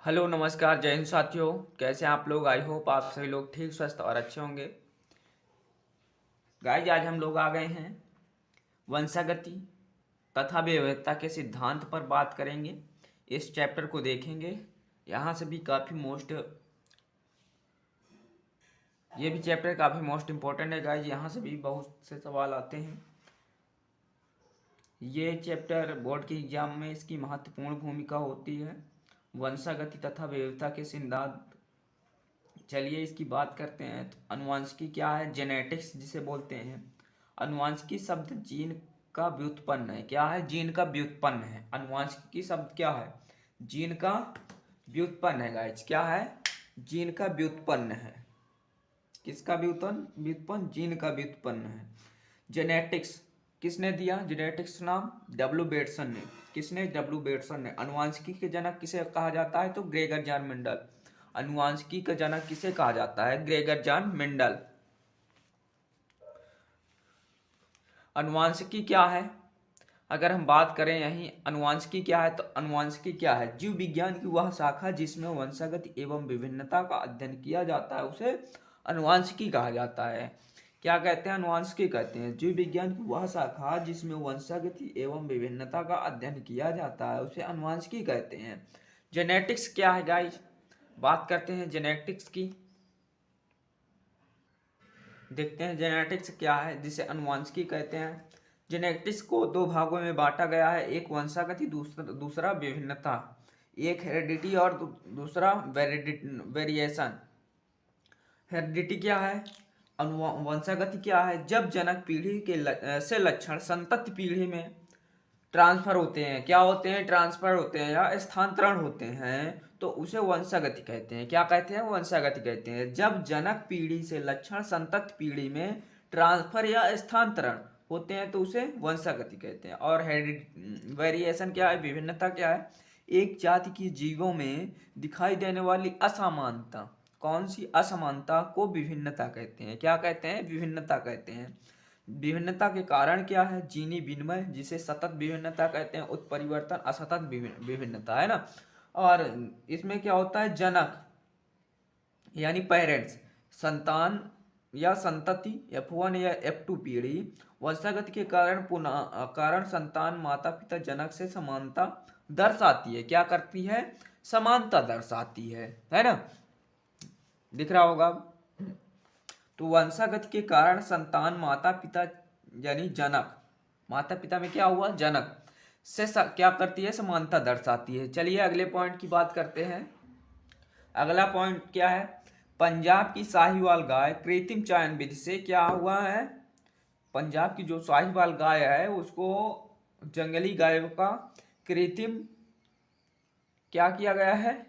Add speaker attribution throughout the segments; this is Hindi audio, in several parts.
Speaker 1: हेलो नमस्कार जय हिंद साथियों। कैसे हैं आप लोग? आई होप आप सभी लोग ठीक स्वस्थ और अच्छे होंगे। गाइज आज हम लोग आ गए हैं वंशागति तथा विविधता के सिद्धांत पर बात करेंगे। इस चैप्टर को देखेंगे। यहाँ से भी काफ़ी ये भी चैप्टर काफ़ी मोस्ट इम्पोर्टेंट है गाइज। यहाँ से भी बहुत से सवाल आते हैं। ये चैप्टर बोर्ड के एग्जाम में इसकी महत्वपूर्ण भूमिका होती है। वंशागति तथा विविधता के सिद्धांत। चलिए इसकी बात करते हैं। तो अनुवांशिकी क्या है? जेनेटिक्स जिसे बोलते हैं। अनुवांशिकी शब्द जीन का व्युत्पन्न है। क्या है? जीन का व्युत्पन्न है। अनुवांशिकी शब्द क्या है? जीन का व्युत्पन्न है गाइज। क्या है? जीन का व्युत्पन्न है। किसका व्युत्पन्न? व्युत्पन्न जीन का व्युत्पन्न है। जेनेटिक्स किसने दिया? जेनेटिक्स नाम डब्ल्यू बेटसन ने। किसने? डब्ल्यू बेटसन ने। अनुवांशिकी के जनक किसे कहा जाता है? तो ग्रेगर जॉन मेंडल। अनुवांशिकी का जनक किसे कहा जाता है? Gregor John Mendel. अनुवांशिकी क्या है? अगर हम बात करें यही अनुवांशिकी क्या है, तो अनुवांशिकी क्या है? जीव विज्ञान की वह शाखा जिसमें वंशागति एवं विभिन्नता का अध्ययन किया जाता है उसे अनुवांशिकी कहा जाता है। क्या कहते हैं? अनुवांशिकी कहते हैं। जीव विज्ञान की वह शाखा जिसमें वंशागति एवं विभिन्नता का अध्ययन किया जाता है उसे अनुवांशिकी कहते हैं। जेनेटिक्स क्या है गाइस? बात करते हैं जेनेटिक्स की। देखते हैं जेनेटिक्स क्या है जिसे अनुवांशिकी कहते हैं। जेनेटिक्स को दो भागों में बांटा गया है। एक वंशागति, दूसरा विभिन्नता। एक हेरिडिटी और दूसरा वेरिएशन। हेरिडिटी क्या है? वंशागति क्या है? जब जनक पीढ़ी के से लक्षण संतति पीढ़ी में ट्रांसफर होते हैं। क्या होते हैं? ट्रांसफर होते हैं या स्थानांतरण होते हैं, तो उसे वंशागति कहते हैं। क्या कहते हैं? वंशागति कहते हैं। जब जनक पीढ़ी से लक्षण संतत पीढ़ी में ट्रांसफर या स्थानांतरण होते हैं तो उसे वंशागति कहते हैं। और वेरिएशन क्या है? विभिन्नता क्या है? एक जाति की जीवों में दिखाई देने वाली असमानता। कौन सी असमानता को विभिन्नता कहते हैं? क्या कहते हैं? विभिन्नता कहते हैं। विभिन्नता के कारण क्या है? जीनी विनिमय जिसे सतत विभिन्नता कहते हैं। उत्परिवर्तन असतत विभिन्नता है ना। और इसमें क्या होता है? जनक यानी पेरेंट्स, संतान या संतति F1 या F2 पीढ़ी वंशागति के कारण संतान माता पिता जनक से समानता दर्शाती है। क्या करती है? समानता दर्शाती है ना। दिख रहा होगा। तो वंशागति के कारण संतान माता पिता यानी जनक, माता पिता में क्या हुआ? जनक से क्या करती है? समानता दर्शाती है। चलिए अगले पॉइंट की बात करते हैं। अगला पॉइंट क्या है? पंजाब की साहिवाल गाय कृत्रिम चयन विधि से क्या हुआ है? पंजाब की जो साहिवाल गाय है उसको जंगली गायों का कृत्रिम क्या किया गया है?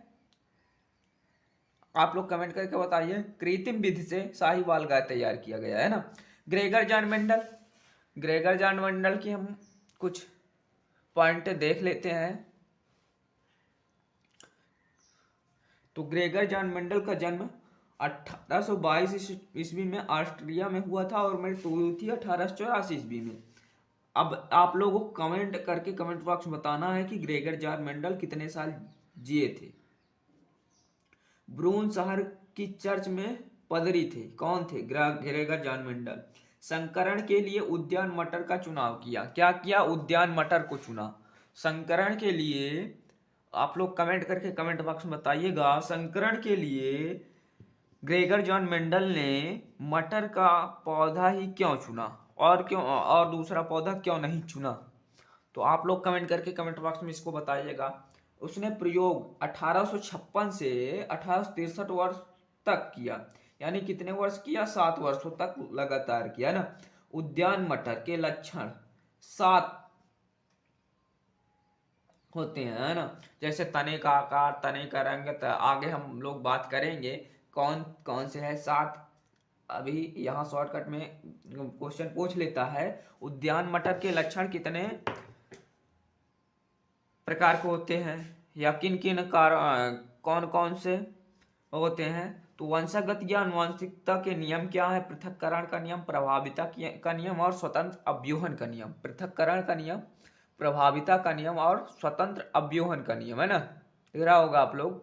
Speaker 1: आप लोग कमेंट करके बताइए। कृत्रिम विधि से साहिवाल गाय तैयार किया गया है ना। Gregor John Mendel. Gregor John Mendel की हम कुछ पॉइंट देख लेते हैं। तो ग्रेगर जॉन मेंडल का जन्म 1822 ईस्वी में ऑस्ट्रिया में हुआ था और मृत्यु हुई थी 1884 ईस्वी में। अब आप लोगों को कमेंट करके कमेंट बॉक्स में बताना है कि ग्रेगर जॉन मेंडल कितने साल जिए थे। ब्रून शहर की चर्च में पदरी थे। कौन थे? Gregor John Mendel. संकरण के लिए उद्यान मटर का चुनाव किया। क्या किया? उद्यान मटर को चुना। संकरण के लिए आप लोग कमेंट करके कमेंट बॉक्स में बताइएगा। संकरण के लिए ग्रेगर जॉन मेंडल ने मटर का पौधा ही क्यों चुना और क्यों और दूसरा पौधा क्यों नहीं चुना? तो आप लोग कमेंट करके कमेंट बॉक्स में इसको बताइएगा। उसने प्रयोग 1856 से 1863 वर्ष तक किया। यानी कितने वर्ष किया? 7 वर्षों तक लगातार किया ना। उद्यान मटर के लक्षण 7 होते हैं है ना। जैसे तने का आकार, तने का रंग, आगे हम लोग बात करेंगे कौन कौन से है 7। अभी यहाँ शॉर्टकट में क्वेश्चन पूछ लेता है उद्यान मटर के लक्षण कितने प्रकार के होते हैं या किन किन कौन कौन से होते हैं? तो वंशागत या आनुवंशिकता के नियम क्या है? पृथक्करण का नियम, प्रभाविता का नियम और स्वतंत्र अव्यूहन का नियम। पृथक्करण का नियम, प्रभाविता का नियम और स्वतंत्र अव्यूहन का नियम है ना। दिख रहा होगा आप लोग।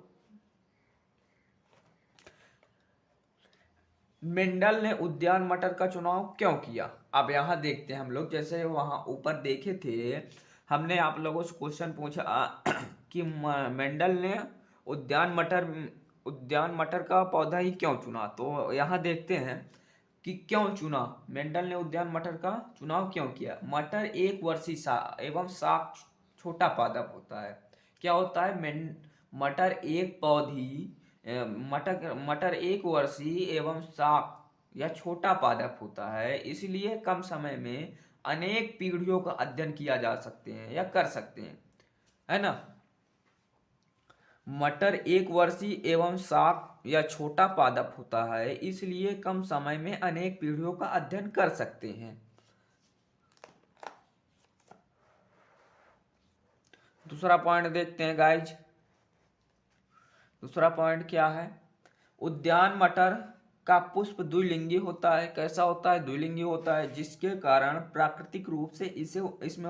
Speaker 1: मेंडल ने उद्यान मटर का चुनाव क्यों किया? अब यहाँ देखते हैं हम लोग, जैसे वहां ऊपर देखे थे, हमने आप लोगों से क्वेश्चन पूछा कि मेंडल ने उद्यान मटर उद्यान मटर का पौधा ही क्यों चुना। तो यहाँ देखते हैं कि क्यों चुना, मेंडल ने उद्यान मटर का चुनाव क्यों किया। मटर एक वर्षीय एवं शाक छोटा पादप होता है। क्या होता है? मटर एक पौधी मटर मटर एक वर्षीय एवं शाक या छोटा पादप होता है, इसलिए कम समय में अनेक पीढ़ियों का अध्ययन किया जा सकते हैं या कर सकते हैं, है ना। मटर एक वर्षीय एवं शाक या छोटा पादप होता है, इसलिए कम समय में अनेक पीढ़ियों का अध्ययन कर सकते हैं। दूसरा पॉइंट देखते हैं गाइज। दूसरा पॉइंट क्या है? उद्यान मटर का पुष्प द्विलिंगी होता है। कैसा होता है? द्विलिंगी होता है, जिसके कारण प्राकृतिक रूप से इसमें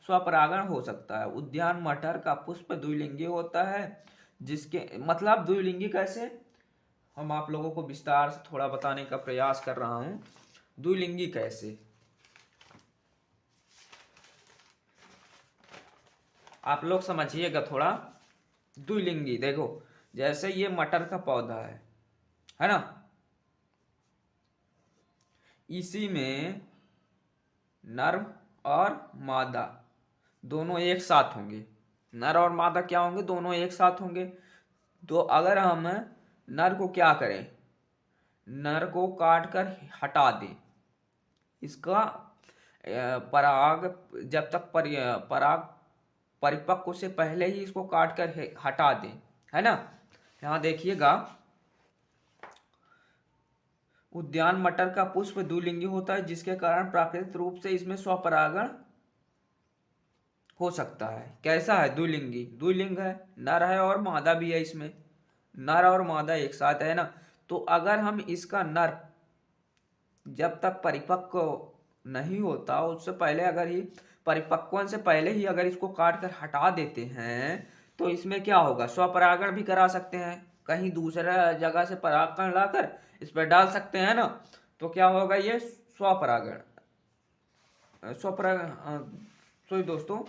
Speaker 1: स्वपरागण हो सकता है। उद्यान मटर का पुष्प द्विलिंगी होता है, जिसके मतलब द्विलिंगी कैसे, हम आप लोगों को विस्तार से थोड़ा बताने का प्रयास कर रहा हूं। द्विलिंगी कैसे, आप लोग समझिएगा थोड़ा। द्विलिंगी देखो, जैसे ये मटर का पौधा है ना, इसी में नर और मादा दोनों एक साथ होंगे। नर और मादा क्या होंगे? दोनों एक साथ होंगे। तो अगर हम नर को क्या करें, नर को काट कर हटा दें, इसका पराग जब तक पराग परिपक्व से पहले ही इसको काट कर हटा दें, है ना। यहाँ देखिएगा, उद्यान मटर का पुष्प द्विलिंगी होता है, जिसके कारण प्राकृतिक रूप से इसमें स्वपरागण हो सकता है। कैसा है? द्विलिंगी, द्विलिंग है, नर है और मादा भी है, इसमें नर और मादा एक साथ है ना। तो अगर हम इसका नर जब तक परिपक्व नहीं होता, उससे पहले अगर ही परिपक्व से पहले ही अगर इसको काट कर हटा देते हैं, तो इसमें क्या होगा? स्वपरागण भी करा सकते हैं, कहीं दूसरा जगह से परागकण लाकर इस पर डाल सकते हैं ना। तो क्या होगा? ये स्वपरागण स्वपरागण तो दोस्तों,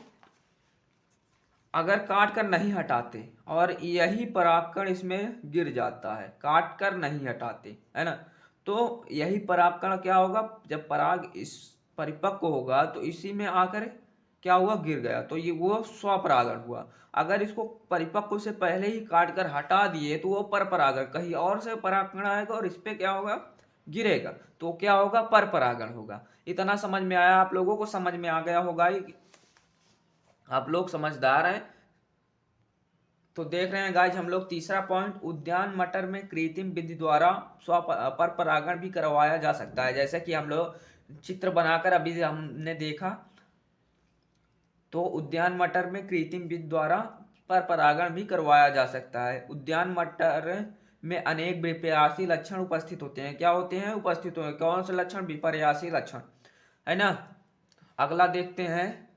Speaker 1: अगर काट कर नहीं हटाते और यही परागकण इसमें गिर जाता है, काट कर नहीं हटाते, है ना, तो यही परागकण क्या होगा? जब पराग इस परिपक्व होगा तो इसी में आकर क्या हुआ? गिर गया, तो ये वो स्वपरागण हुआ। अगर इसको परिपक्व से पहले ही काट कर हटा दिए तो वो परपरागण, कहीं और से परागकण आएगा और इस पे क्या होगा? गिरेगा, तो क्या होगा? परपरागण होगा। इतना समझ में आया? आप लोगों को समझ में आ गया होगा, आप लोग समझदार हैं। तो देख रहे हैं गाइज हम लोग तीसरा पॉइंट, उद्यान मटर में कृत्रिम विधि द्वारा स्व पर परागण भी करवाया जा सकता है। जैसे कि हम लोग चित्र बनाकर अभी हमने देखा, तो उद्यान मटर में कृत्रिम विधि द्वारा पर परागण भी करवाया जा सकता है। उद्यान मटर में अनेक विपर्यासी लक्षण उपस्थित होते हैं। क्या होते हैं? उपस्थित होते हैं। कौन से लक्षण? विपर्यासी लक्षण, है ना। अगला देखते हैं,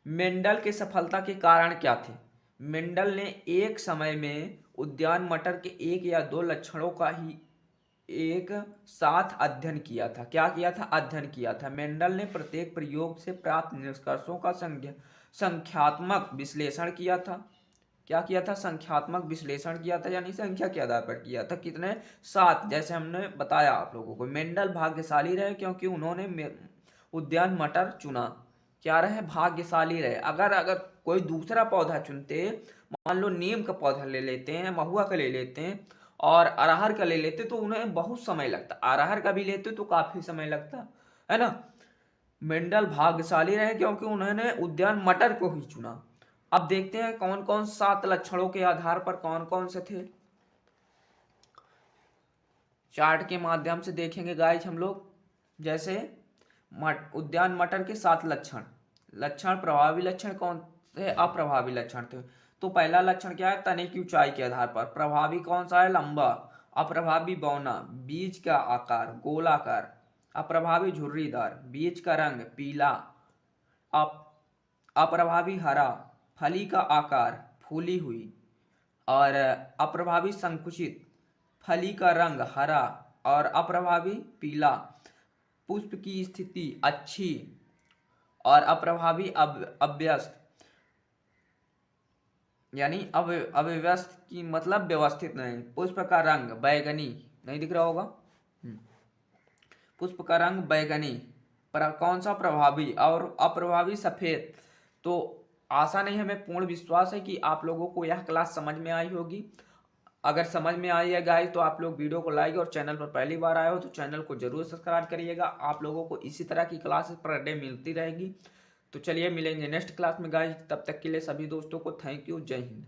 Speaker 1: मेंडल के सफलता के कारण क्या थे? मेंडल ने एक समय में उद्यान मटर के एक या दो लक्षणों का ही एक साथ अध्ययन किया था। क्या किया था? अध्ययन किया था। मेंडल ने प्रत्येक प्रयोग से प्राप्त निष्कर्षों का संख्यात्मक विश्लेषण किया था। क्या किया था? संख्यात्मक विश्लेषण किया था, यानी संख्या के आधार पर किया था। कितने? 7। जैसे हमने बताया आप लोगों को, मेंडल भाग्यशाली रहे क्योंकि उन्होंने उद्यान मटर चुना। क्या रहे? भाग्यशाली रहे। अगर अगर कोई दूसरा पौधा चुनते, मान लो नीम का पौधा ले लेते हैं, महुआ का ले लेते हैं और अरहर का ले लेते, तो उन्हें बहुत समय लगता। अरहर का भी लेते तो काफी समय लगता, है ना। मेंडल भाग्यशाली रहे क्योंकि उन्होंने उद्यान मटर को ही चुना। अब देखते हैं कौन कौन 7 लक्षणों के आधार पर कौन कौन से थे। चार्ट के माध्यम से देखेंगे गाइज हम लोग। जैसे उद्यान मटर के 7 लक्षण। प्रभावी लक्षण कौन थे? अप्रभावी लक्षण थे। तो पहला लक्षण क्या है? तने की ऊंचाई के आधार पर। प्रभावी कौन सा है? लंबा। अप्रभावी बौना, बीज का आकार गोलाकार। अप्रभावी झुर्रीदार, बीज का रंग पीला। अप्रभावी हरा, फली का आकार फूली हुई। और अप्रभावी संकुचित, फली का रंग हरा और अप्रभावी पीला। पुष्प की स्थिति अच्छी और अप्रभावी अव्यस्त, यानी अव्यवस्थित की मतलब व्यवस्थित नहीं। पुष्प का रंग बैगनी, नहीं दिख रहा होगा। पुष्प का रंग बैगनी, पर कौन सा प्रभावी और अप्रभावी सफेद। तो आशा नहीं, हमें पूर्ण विश्वास है कि आप लोगों को यह क्लास समझ में आई होगी। अगर समझ में आई है गाइस तो आप लोग वीडियो को लाइक, और चैनल पर पहली बार आए हो तो चैनल को जरूर सब्सक्राइब करिएगा। आप लोगों को इसी तरह की क्लासेस पर डे मिलती रहेगी। तो चलिए मिलेंगे नेक्स्ट क्लास में गाइस, तब तक के लिए सभी दोस्तों को थैंक यू, जय हिंद।